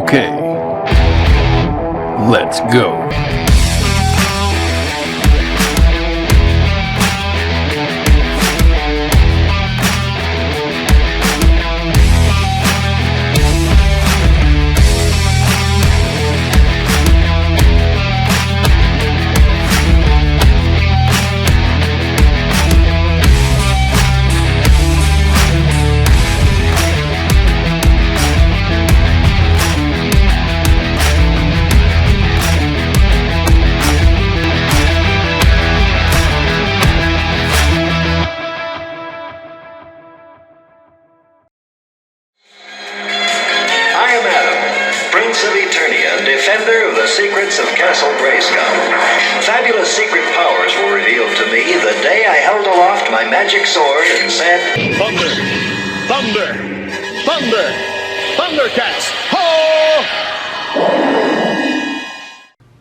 Okay, let's go. Of Eternia, defender of the secrets of Castle Grayskull. Fabulous secret powers were revealed to me the day I held aloft my magic sword and said, Thunder! Thunder! Thunder! Thundercats! Ho!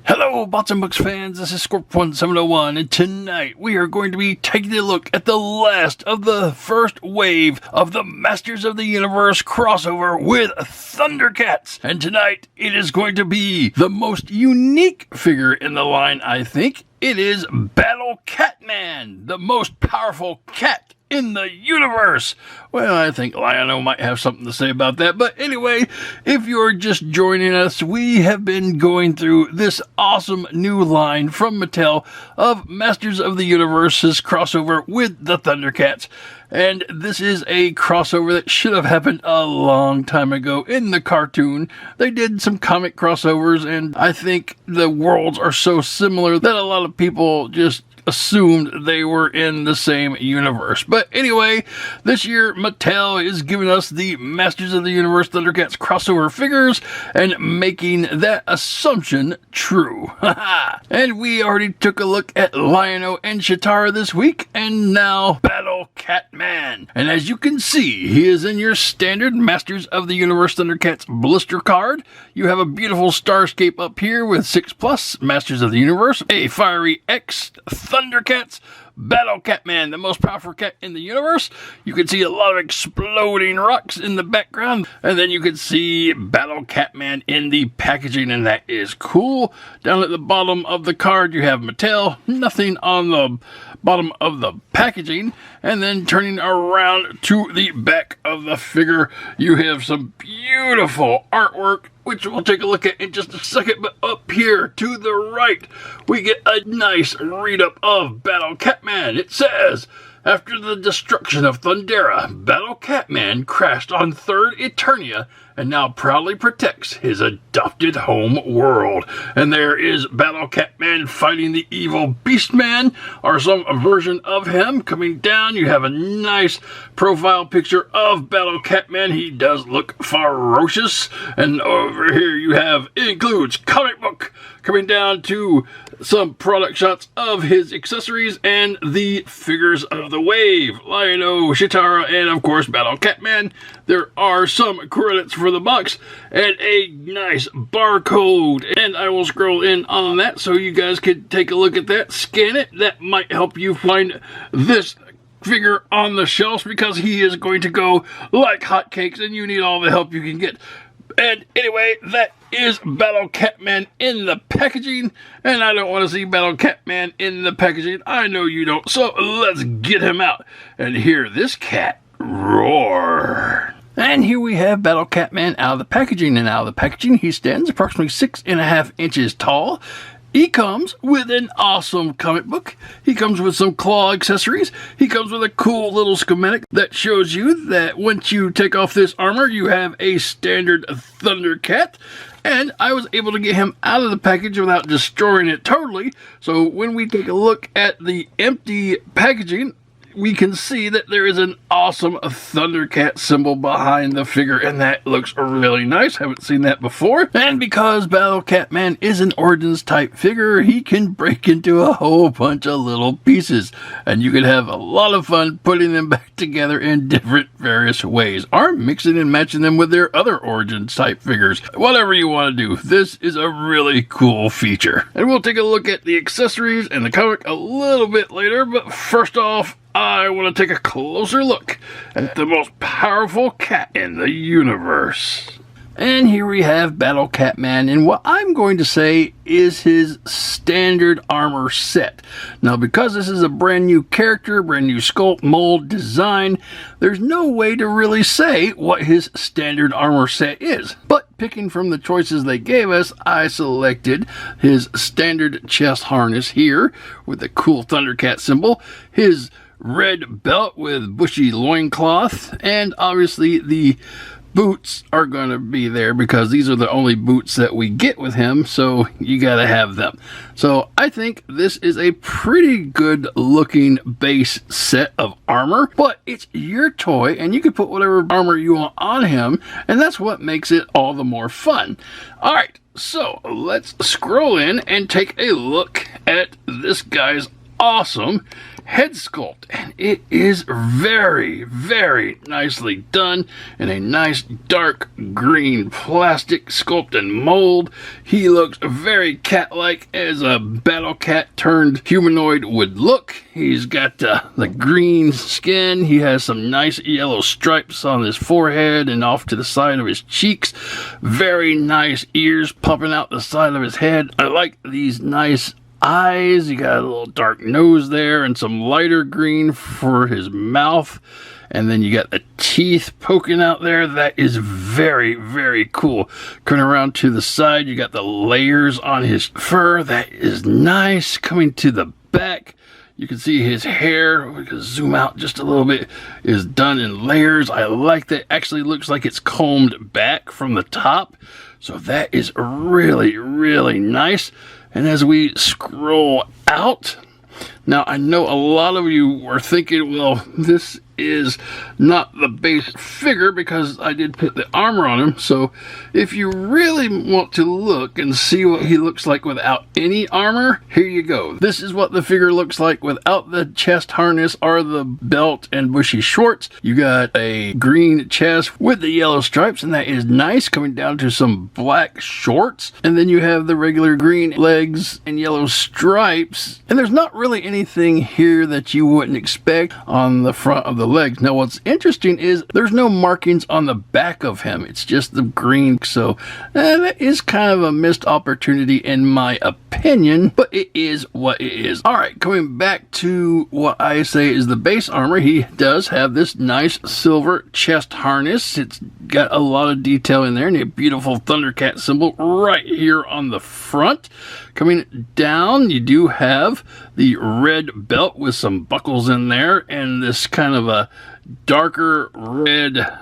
Hello, Bots and Books fans, this is Sculpt 1701, and tonight we are going to be taking a look at the last of the first wave of the Masters of the Universe crossover with Thundercats. And tonight it is going to be the most unique figure in the line, I think. It is Battle CatMan, the most powerful cat in the universe. Well, I think Lionel might have something to say about that. But anyway, if you're just joining us, we have been going through this awesome new line from Mattel of Masters of the Universe's crossover with the Thundercats. And this is a crossover that should have happened a long time ago in the cartoon. They did some comic crossovers, and I think the worlds are so similar that a lot of people just assumed they were in the same universe. But anyway, this year Mattel is giving us the Masters of the Universe Thundercats crossover figures and making that assumption true. And we already took a look at Lion-O and Cheetara this week, and now Battle CatMan. And as you can see, he is in your standard Masters of the Universe Thundercats blister card. You have a beautiful starscape up here with 6+ Masters of the Universe, a fiery X Thundercats, Battle CatMan, the most powerful cat in the universe. You can see a lot of exploding rocks in the background, and then you can see Battle CatMan in the packaging, and that is cool. Down at the bottom of the card, you have Mattel, nothing on the bottom of the packaging, and then turning around to the back of the figure, you have some beautiful artwork, which we'll take a look at in just a second. But up here to the right, we get a nice read-up of Battle CatMan. It says, after the destruction of Thundera, Battle CatMan crashed on 3rd Eternia and now proudly protects his adopted home world. And there is Battle CatMan fighting the evil Beastman, or some version of him. Coming down, you have a nice profile picture of Battle CatMan. He does look ferocious. And over here you have, it includes comic book. Coming down to some product shots of his accessories and the figures of the wave. Lion-O, Cheetara, and of course Battle CatMan. There are some credits for the box and a nice barcode. And I will scroll in on that so you guys can take a look at that, scan it. That might help you find this figure on the shelves, because he is going to go like hotcakes and you need all the help you can get. And anyway, that is Battle CatMan in the packaging, and I don't want to see Battle CatMan in the packaging. I know you don't, so let's get him out and hear this cat roar. And here we have Battle CatMan out of the packaging, and out of the packaging he stands approximately 6.5 inches tall. He comes with an awesome comic book. He comes with some claw accessories. He comes with a cool little schematic that shows you that once you take off this armor, you have a standard Thundercat. And I was able to get him out of the package without destroying it totally. So when we take a look at the empty packaging, we can see that there is an awesome Thundercat symbol behind the figure, and that looks really nice. Haven't seen that before. And because Battle CatMan is an Origins type figure, he can break into a whole bunch of little pieces, and you can have a lot of fun putting them back together in different various ways, or mixing and matching them with their other Origins type figures. Whatever you want to do, this is a really cool feature. And we'll take a look at the accessories and the comic a little bit later, but first off, I want to take a closer look at the most powerful cat in the universe. And here we have Battle CatMan in what I'm going to say is his standard armor set. Now, because this is a brand new character, brand new sculpt, mold, design, there's no way to really say what his standard armor set is. But picking from the choices they gave us, I selected his standard chest harness here with the cool Thundercat symbol, his red belt with bushy loincloth, and obviously the boots are going to be there because these are the only boots that we get with him, so you got to have them. So I think this is a pretty good looking base set of armor, but it's your toy and you can put whatever armor you want on him, and that's what makes it all the more fun. Alright, so let's scroll in and take a look at this guy's awesome head sculpt, and it is very, very nicely done in a nice dark green plastic sculpt and mold. He looks very cat-like, as a battle cat turned humanoid would look. He's got the green skin. He has some nice yellow stripes on his forehead and off to the side of his cheeks. Very nice ears pumping out the side of his head. I like these nice eyes. He got a little dark nose there and some lighter green for his mouth, and then you got the teeth poking out there. That is very, very cool. Coming around to the side, you got the layers on his fur. That is nice. Coming to the back, you can see his hair, we can zoom out just a little bit, is done in layers. I like that. Actually looks like it's combed back from the top, so that is really, really nice. And as we scroll out, now I know a lot of you were thinking, well, this is not the base figure because I did put the armor on him. So if you really want to look and see what he looks like without any armor, here you go. This is what the figure looks like without the chest harness or the belt and bushy shorts. You got a green chest with the yellow stripes, and that is nice, coming down to some black shorts. And then you have the regular green legs and yellow stripes. And there's not really anything here that you wouldn't expect on the front of the legs. Now what's interesting is there's no markings on the back of him. It's just the green, so that is kind of a missed opportunity in my opinion, but it is what it is. Alright, coming back to what I say is the base armor, he does have this nice silver chest harness. It's got a lot of detail in there and a beautiful Thundercat symbol right here on the front. Coming down, you do have the red belt with some buckles in there and this kind of a darker red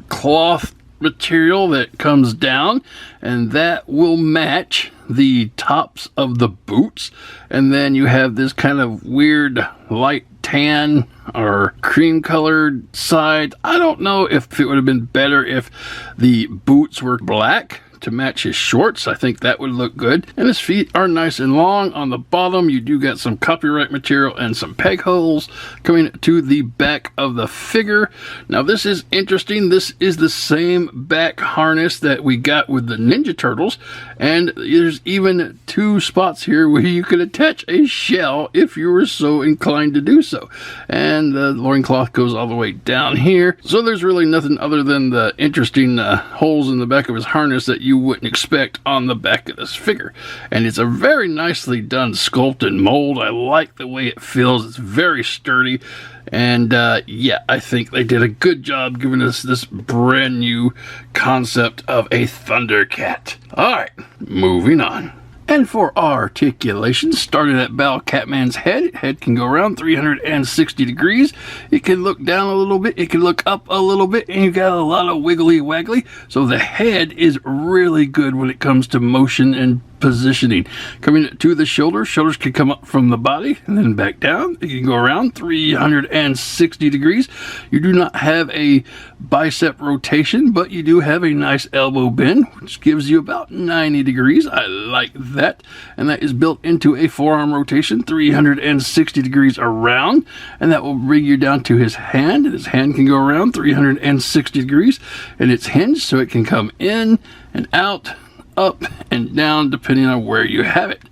cloth material that comes down, and that will match the tops of the boots. And then you have this kind of weird light tan or cream colored side. I don't know if it would have been better if the boots were black to match his shorts. I think that would look good. And his feet are nice and long. On the bottom, you do get some copyright material and some peg holes coming to the back of the figure. Now this is interesting. This is the same back harness that we got with the Ninja Turtles, and there's even two spots here where you could attach a shell if you were so inclined to do so. And the loincloth goes all the way down here. So there's really nothing other than the interesting holes in the back of his harness that you wouldn't expect on the back of this figure. And it's a very nicely done sculpt and mold. I like the way it feels. It's very sturdy. And yeah, I think they did a good job giving us this brand new concept of a Thundercat. Alright, moving on. And for articulation, starting at Battle CatMan's head, head can go around 360 degrees. It can look down a little bit, it can look up a little bit, and you got a lot of wiggly waggly. So the head is really good when it comes to motion and positioning. Coming to the shoulders, shoulders can come up from the body and then back down. It can go around 360 degrees. You do not have a bicep rotation, but you do have a nice elbow bend, which gives you about 90 degrees. I like that. And that is built into a forearm rotation, 360 degrees around, and that will bring you down to his hand. And his hand can go around 360 degrees, and it's hinged so it can come in and out, up and down depending on where you have it.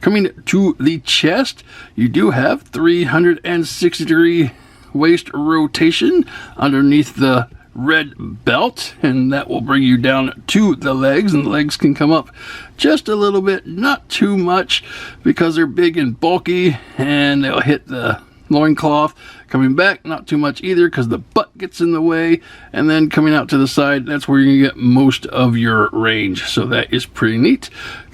Coming to the chest, you do have 360 degree waist rotation underneath the red belt, and that will bring you down to the legs, and the legs can come up just a little bit, not too much, because they're big and bulky, and they'll hit the loincloth. Coming back, not too much either, because the butt gets in the way, and then coming out to the side, that's where you get most of your range, so that is pretty neat.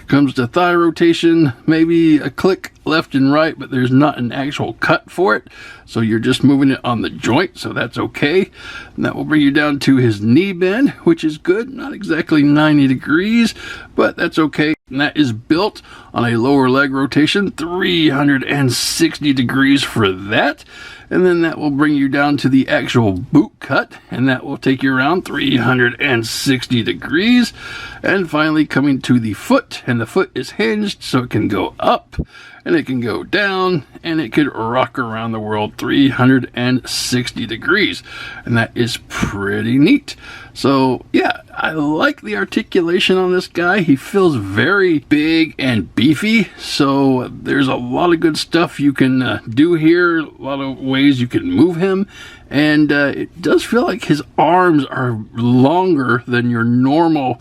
Comes to thigh rotation, maybe a click left and right, but there's not an actual cut for it, so you're just moving it on the joint, so that's okay. And that will bring you down to his knee bend, which is good, not exactly 90 degrees, but that's okay. And that is built on a lower leg rotation, 360 degrees for that. And then that will bring you down to the actual boot cut, and that will take you around 360 degrees. And finally coming to the foot, and the foot is hinged, so it can go up, and it can go down, and it could rock around the world 360 degrees. And that is pretty neat. So yeah, I like the articulation on this guy. He feels very big and beefy, so there's a lot of good stuff you can do here, a lot of ways you can move him, and it does feel like his arms are longer than your normal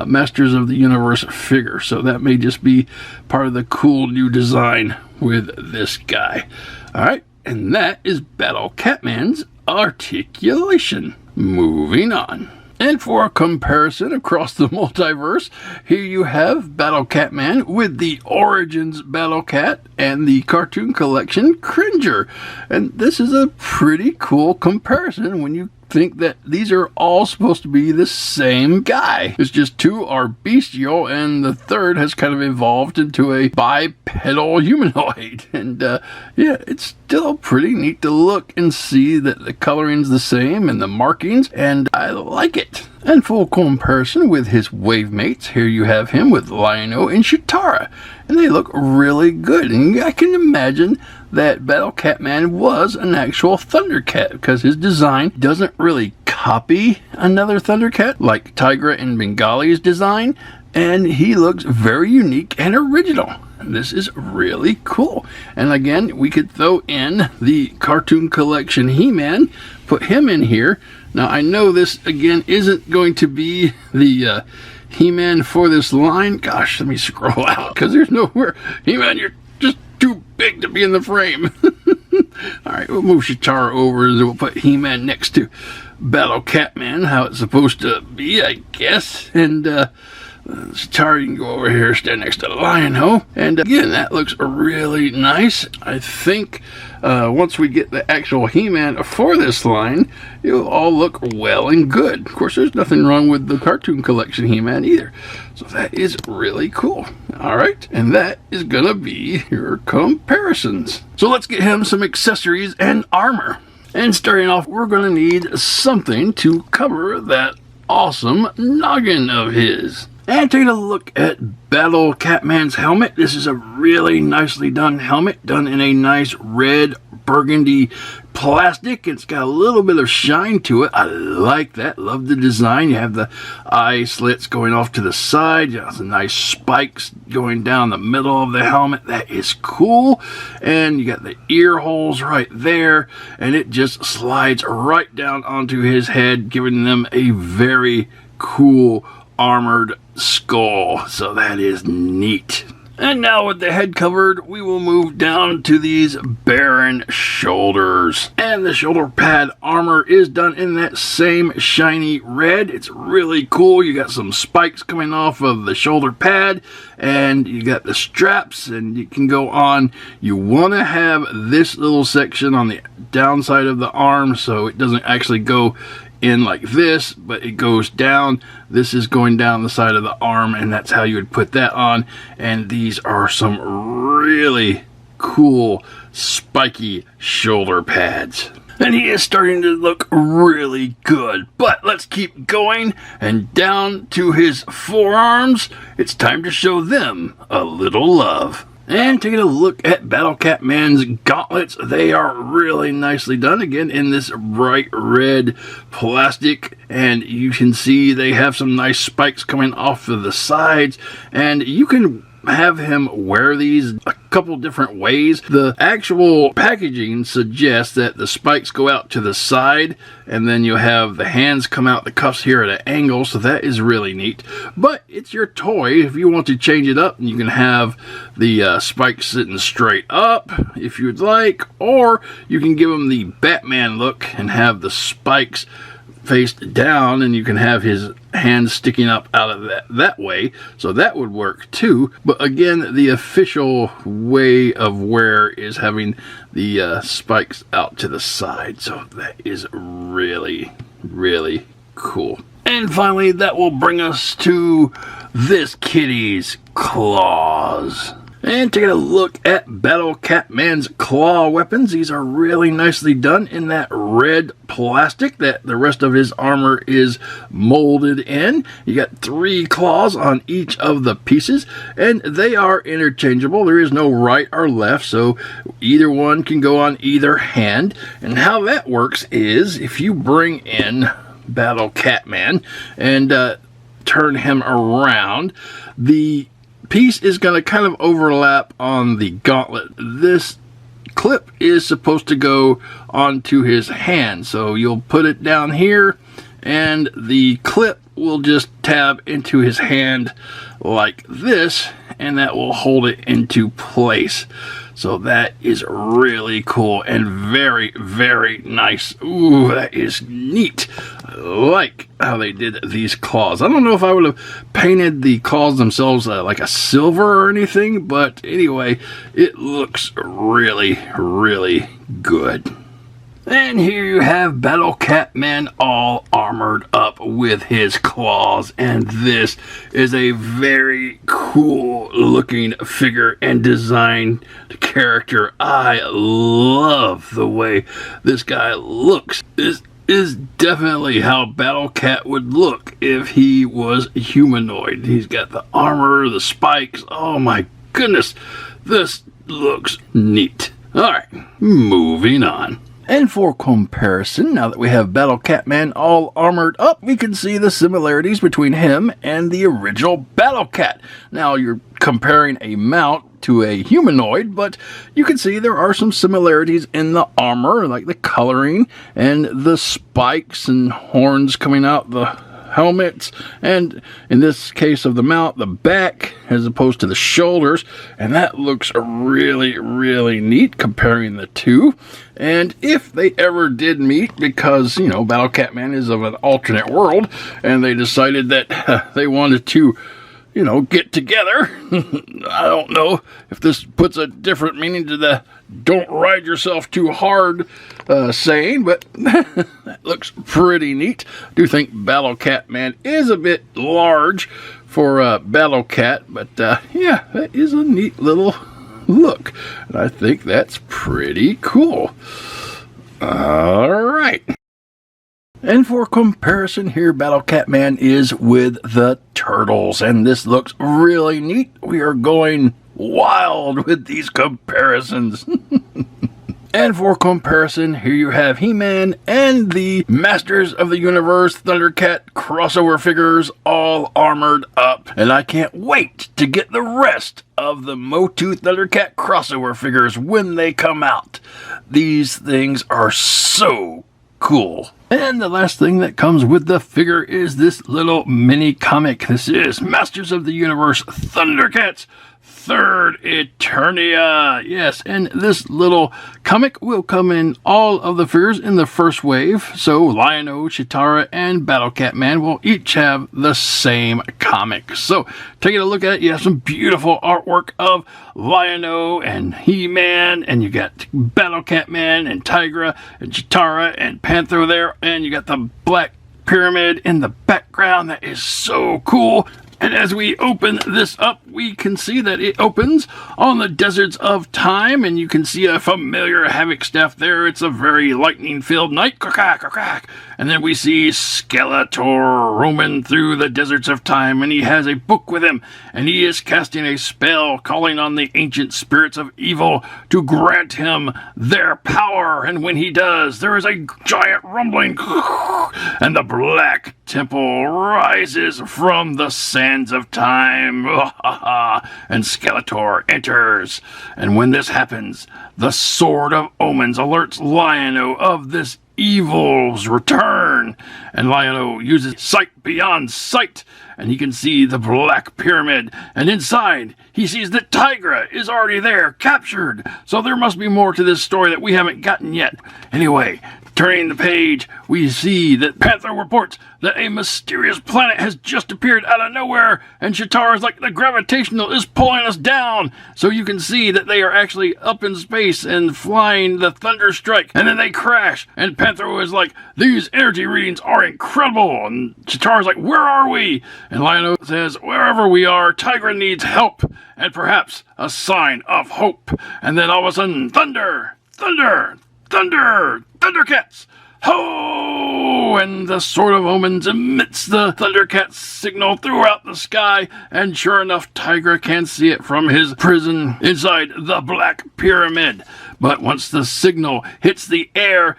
Masters of the Universe figure, so that may just be part of the cool new design with this guy. Alright, and that is Battle CatMan's Articulation. Moving on. And for a comparison across the multiverse, here you have Battle CatMan with the Origins Battle Cat and the Cartoon Collection Cringer. And this is a pretty cool comparison when you think that these are all supposed to be the same guy. It's just two are bestial, and the third has kind of evolved into a bipedal humanoid. And yeah, it's still pretty neat to look and see that the coloring's the same and the markings, and I like it. And full comparison with his wave mates, here you have him with Lion-O and Cheetara, and they look really good. And I can imagine that Battle CatMan was an actual Thundercat, because his design doesn't really copy another Thundercat like Tigra and Bengali's design, and he looks very unique and original. This is really cool. And again, we could throw in the Cartoon Collection He-Man, put him in here. Now I know this again isn't going to be the He-Man for this line. Gosh, let me scroll out, because there's nowhere. He-Man, you're just too big to be in the frame. Alright, we'll move Cheetara over, and we'll put He-Man next to Battle CatMan, how it's supposed to be, I guess. And Cheetara, you can go over here, stand next to Lion-O. And again, that looks really nice. I think once we get the actual He-Man for this line, it'll all look well and good. Of course, there's nothing wrong with the Cartoon Collection He-Man either. So that is really cool. Alright, and that is gonna be your comparisons. So let's get him some accessories and armor. And starting off, we're gonna need something to cover that awesome noggin of his. And taking a look at Battle CatMan's helmet. This is a really nicely done helmet, done in a nice red burgundy plastic. It's got a little bit of shine to it. I like that. Love the design. You have the eye slits going off to the side. You have some nice spikes going down the middle of the helmet. That is cool. And you got the ear holes right there, and it just slides right down onto his head, giving them a very cool armored skull. So that is neat. And now with the head covered, we will move down to these barren shoulders. And the shoulder pad armor is done in that same shiny red. It's really cool. You got some spikes coming off of the shoulder pad, and you got the straps, and you can go on. You want to have this little section on the downside of the arm so it doesn't actually go in like this, but it goes down. This is going down the side of the arm, and that's how you would put that on. And these are some really cool spiky shoulder pads, and he is starting to look really good. But let's keep going, and down to his forearms. It's time to show them a little love. And taking a look at Battle CatMan's gauntlets, they are really nicely done, again in this bright red plastic, and you can see they have some nice spikes coming off of the sides, and you can have him wear these a couple different ways. The actual packaging suggests that the spikes go out to the side, and then you have the hands come out the cuffs here at an angle, so that is really neat. But it's your toy. If you want to change it up, you can have the spikes sitting straight up if you'd like, or you can give him the Batman look and have the spikes faced down, and you can have his hands sticking up out of that way, so that would work too. But again, the official way of wear is having the spikes out to the side, so that is really, really cool. And finally, that will bring us to this kitty's claws. And taking a look at CatMan's claw weapons, these are really nicely done in that red plastic that the rest of his armor is molded in. You got 3 claws on each of the pieces, and they are interchangeable. There is no right or left, so either one can go on either hand. And how that works is if you bring in CatMan and turn him around, the piece is going to kind of overlap on the gauntlet. This clip is supposed to go onto his hand, so you'll put it down here and the clip will just tab into his hand like this, and that will hold it into place. So that is really cool and very, very nice. Ooh, that is neat. I like how they did these claws. I don't know if I would have painted the claws themselves like a silver or anything, but anyway, it looks really, really good. And here you have CatMan all armored up with his claws, and this is a very cool looking figure and design character. I love the way this guy looks. This is definitely how Cat would look if he was humanoid. He's got the armor, the spikes. Oh my goodness, this looks neat. Alright, moving on. And for comparison, now that we have CatMan all armored up, we can see the similarities between him and the original Cat. Now, you're comparing a mount to a humanoid, but you can see there are some similarities in the armor, like the coloring and the spikes and horns coming out the helmets, and in this case of the mount, the back as opposed to the shoulders, and that looks really, really neat comparing the two. And if they ever did meet, because, you know, CatMan is of an alternate world, and they decided that they wanted to, you know, get together. I don't know if this puts a different meaning to the "don't ride yourself too hard" saying, but that looks pretty neat. I do think CatMan is a bit large for Cat, but yeah, that is a neat little look. And I think that's pretty cool. All right. And for comparison here, CatMan is with the turtles, and this looks really neat. We are going wild with these comparisons. And for comparison, here you have He-Man and the Masters of the Universe Thundercat crossover figures all armored up. And I can't wait to get the rest of the Motu Thundercat crossover figures when they come out. These things are so cool. And the last thing that comes with the figure is this little mini comic. This is Masters of the Universe Thundercats Third Eternia. Yes, and this little comic will come in all of the figures in the first wave. So Lion-O, Cheetara, and CatMan will each have the same comic. So taking a look at it, you have some beautiful artwork of Lion-O and He-Man, and you got CatMan and Tigra and Cheetara and Panther there, and you got the Black Pyramid in the background. That is so cool. And as we open this up, we can see that it opens on the deserts of time, and you can see a familiar Havoc staff there. It's a very lightning-filled night. And then we see Skeletor roaming through the deserts of time, and he has a book with him, and he is casting a spell calling on the ancient spirits of evil to grant him their power. And when he does, there is a giant rumbling, and the Black Temple rises from the sand sands of time. And Skeletor enters. And when this happens, the Sword of Omens alerts Lion-O of this evil's return, and Lion-O uses sight beyond sight, and he can see the Black Pyramid, and inside he sees that Tigra is already there, captured, so there must be more to this story that we haven't gotten yet. Anyway, turning the page, we see that Panther reports that a mysterious planet has just appeared out of nowhere, and Cheetara is like, the gravitational is pulling us down. So you can see that they are actually up in space and flying the Thunder Strike, and then they crash, and Panther is like, these energy readings are incredible, and Cheetara is like, where are we? And Lion-O says, wherever we are, Tigra needs help, and perhaps a sign of hope. And then all of a sudden, Thundercats! Ho! And the Sword of Omens emits the Thundercat signal throughout the sky, and sure enough, Tigra can see it from his prison inside the Black Pyramid. But once the signal hits the air,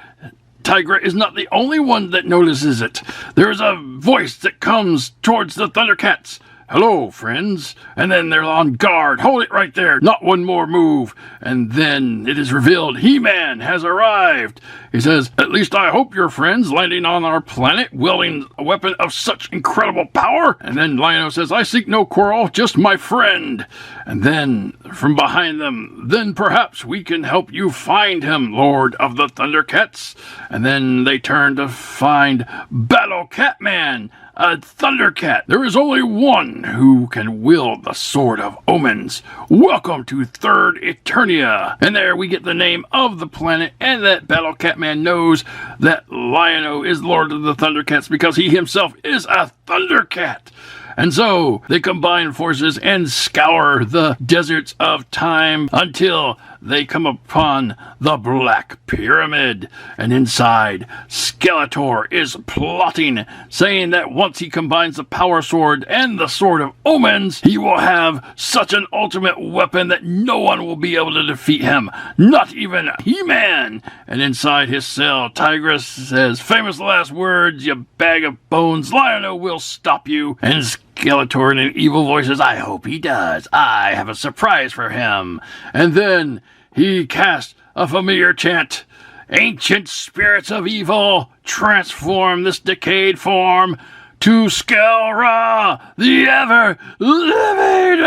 Tigra is not the only one that notices it. There is a voice that comes towards the Thundercats. Hello, friends. And then they're on guard. Hold it right there. Not one more move. And then it is revealed He-Man has arrived. He says, at least I hope your friends landing on our planet wielding a weapon of such incredible power. And then Lion-O says, I seek no quarrel, just my friend. And then from behind them, then perhaps we can help you find him, Lord of the Thundercats. And then they turn to find Battle CatMan, a Thundercat. There is only one who can wield the Sword of Omens. Welcome to Third Eternia. And there we get the name of the planet, and that Battle CatMan knows that Lion-O is Lord of the Thundercats because he himself is a Thundercat. And so they combine forces and scour the deserts of time until they come upon the Black Pyramid. And inside, Skeletor is plotting, saying that once he combines the Power Sword and the Sword of Omens, he will have such an ultimate weapon that no one will be able to defeat him, not even He-Man. And inside his cell, Tigress says, famous last words, you bag of bones, Lion-O will stop you. And Skeletor in an evil voice says, I hope he does. I have a surprise for him. And then he casts a familiar chant. Ancient spirits of evil, transform this decayed form to Skelra, the ever-living.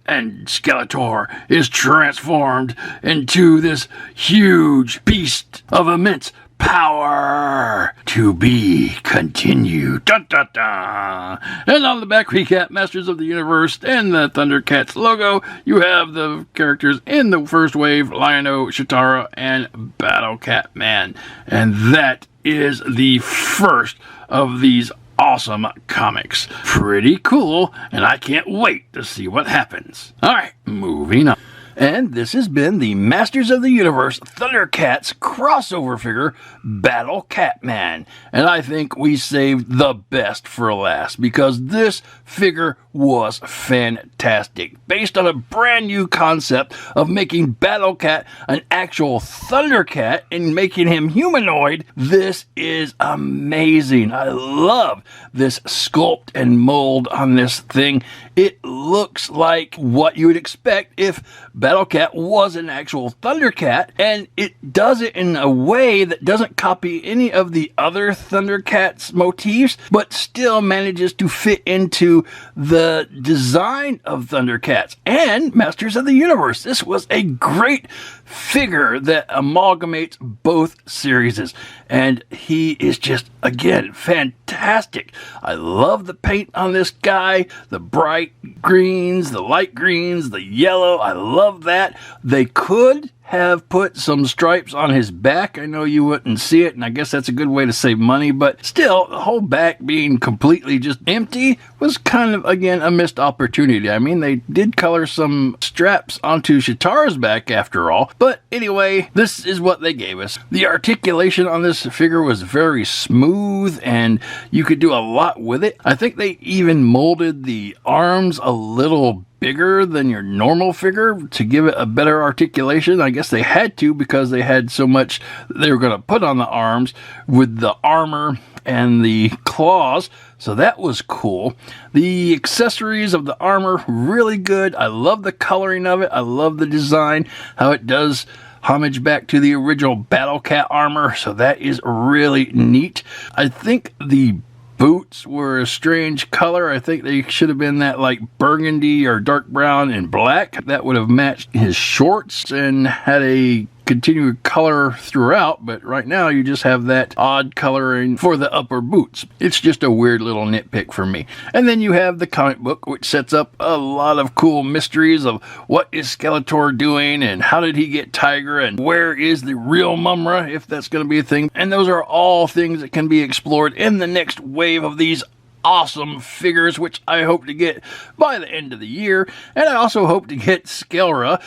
And Skeletor is transformed into this huge beast of immense power to be continued. Dun, dun, dun. And on the back we got Masters of the Universe and the Thundercats logo. You have the characters in the first wave, Lion-O, Cheetara, and Battle CatMan. And that is the first of these awesome comics. Pretty cool, and I can't wait to see what happens. Alright, moving on. And this has been the Masters of the Universe Thundercats crossover figure, Battle CatMan. And I think we saved the best for last, because this figure was fantastic. Based on a brand new concept of making Battle Cat an actual Thundercat and making him humanoid, this is amazing. I love this sculpt and mold on this thing. It looks like what you would expect if Battle Cat was an actual Thundercat, and it does it in a way that doesn't copy any of the other Thundercats motifs, but still manages to fit into the design of Thundercats and Masters of the Universe. This was a great figure that amalgamates both series, and he is just, again, fantastic. I love the paint on this guy, the bright greens, the light greens, the yellow. I love that. They could have put some stripes on his back. I know you wouldn't see it, and I guess that's a good way to save money, but still, the whole back being completely just empty was kind of, again, a missed opportunity. I mean, they did color some straps onto Cheetara's back after all, but anyway, this is what they gave us. The articulation on this figure was very smooth, and you could do a lot with it. I think they even molded the arms a little bigger than your normal figure to give it a better articulation. I guess they had to, because they had so much they were going to put on the arms with the armor and the claws, so that was cool. The accessories of the armor, really good. I love the coloring of it. I love the design, how it does homage back to the original Battlecat armor, so that is really neat. I think the boots were a strange color. I think they should have been that like burgundy or dark brown and black. That would have matched his shorts and had a continued color throughout, but right now you just have that odd coloring for the upper boots. It's just a weird little nitpick for me. And then you have the comic book, which sets up a lot of cool mysteries of what is Skeletor doing and how did he get Tiger and where is the real Mumra, if that's going to be a thing. And those are all things that can be explored in the next wave of these awesome figures, which I hope to get by the end of the year. And I also hope to get Skelra.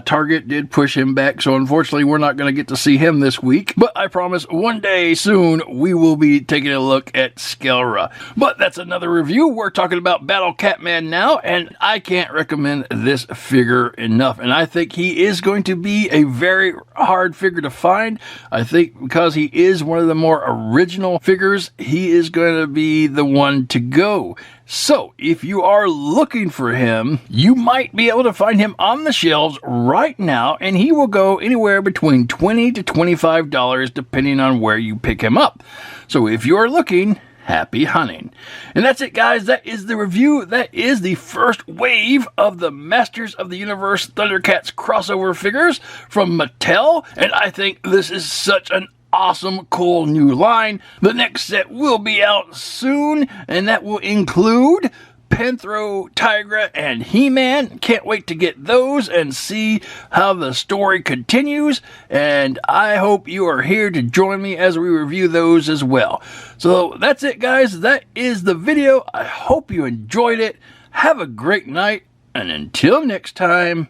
Target did push him back, so unfortunately we're not going to get to see him this week. But I promise one day soon we will be taking a look at Skelra. But that's another review. We're talking about Battle CatMan now, and I can't recommend this figure enough. And I think he is going to be a very hard figure to find. I think because he is one of the more original figures, he is going to be the one to go. So if you are looking for him, you might be able to find him on the shelves right now, and he will go anywhere between $20 to $25 depending on where you pick him up. So if you're looking, happy hunting. And that's it, guys. That is the review. That is the first wave of the Masters of the Universe Thundercats crossover figures from Mattel, and I think this is such an awesome, cool new line. The next set will be out soon, and that will include Panthro, Tigra, and He-Man. Can't wait to get those and see how the story continues, and I hope you are here to join me as we review those as well. So that's it, guys. That is the video. I hope you enjoyed it. Have a great night, and until next time,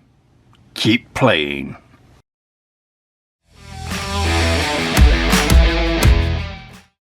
keep playing.